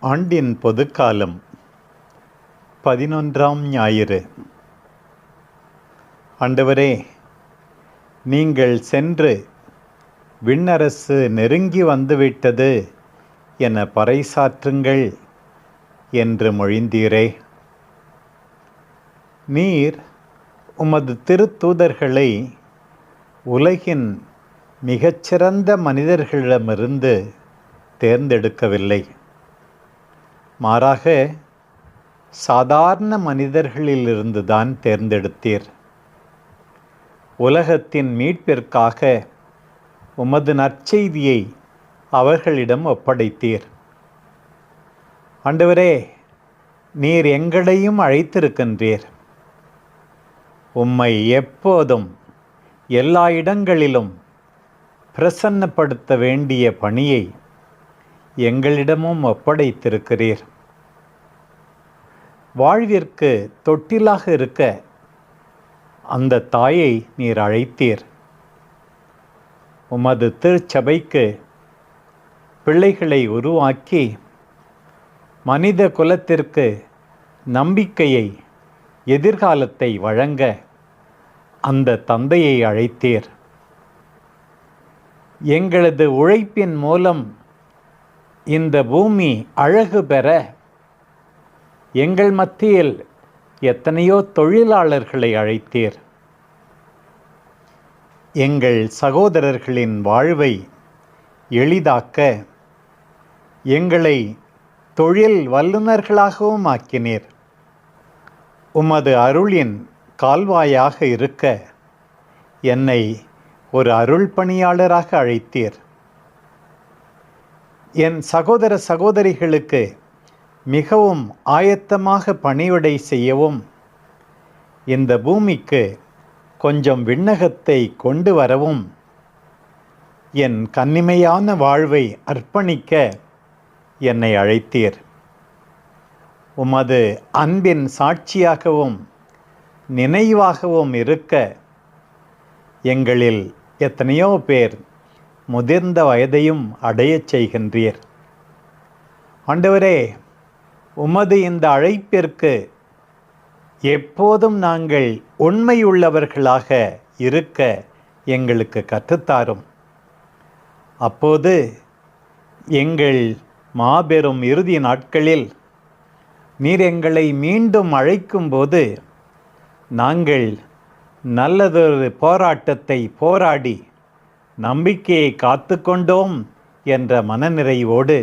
ஆண்டின் பொதுக்காலம் 11ஆம் ஞாயிறு. ஆண்டவரே, நீங்கள் சென்று விண்ணரசு நெருங்கி வந்துவிட்டது என பறைசாற்றுங்கள் என்று மொழிந்தீரே. நீர் உமது திருத்தூதர்களை உலகின் மிகச்சிறந்த மனிதர்களிடமிருந்து தேர்ந்தெடுக்கவில்லை, மாறாக சாதாரண மனிதர்களிலிருந்து தான் தேர்ந்தெடுத்தீர். உலகத்தின் மீட்பிற்காக உமது நற்செய்தியை அவர்களிடம் ஒப்படைத்தீர். ஆண்டவரே, நீர் எங்களையும் அழைத்திருக்கின்றீர். உம்மை எப்போதும் எல்லா இடங்களிலும் பிரசன்னப்படுத்த வேண்டிய பணியை எங்களிடமும் ஒப்படைத்திருக்கிறீர். வாழ்விற்கு தொட்டிலாக இருக்க அந்த தாயை நீர் அழைத்தீர். உமது திருச்சபைக்கு பிள்ளைகளை உருவாக்கி மனித குலத்திற்கு நம்பிக்கையை, எதிர்காலத்தை வழங்க அந்த தந்தையை அழைத்தீர். எங்களது உழைப்பின் மூலம் இந்த பூமி அழகு பெற எங்கள் மத்தியில் எத்தனையோ தொழிலாளர்களை அழைத்தீர். எங்கள் சகோதரர்களின் வாழ்வை எளிதாக்க எங்களை தொழில் வல்லுநர்களாகவும் ஆக்கினீர். உமது அருளின் கால்வாயாக இருக்க என்னை ஒரு அருள் பணியாளராக அழைத்தீர். என் சகோதர சகோதரிகளுக்கு மிகவும் ஆயத்தமாக பணிவிடை செய்யவும், இந்த பூமிக்கு கொஞ்சம் விண்ணகத்தை கொண்டு வரவும், என் கன்னிமையான வாழ்வை அர்ப்பணிக்க என்னை அழைத்தீர். உமது அன்பின் சாட்சியாகவும் நினைவாகவும் இருக்க எங்களில் எத்தனையோ பேர் முதிர்ந்த வயதையும் அடையச் செய்கின்றீர். ஆண்டவரே, உமது இந்த அழைப்பிற்கு எப்போதும் நாங்கள் உண்மையுள்ளவர்களாக இருக்க எங்களுக்கு கற்றுத்தாரும். அப்போது எங்கள் மாபெரும் இறுதி நாட்களில் நீர் எங்களை மீண்டும் அழைக்கும்போது நாங்கள் நல்லதொரு போராட்டத்தை போராடி நம்பிக்கையை காத்து கொண்டோம் என்ற மனநிறைவோடு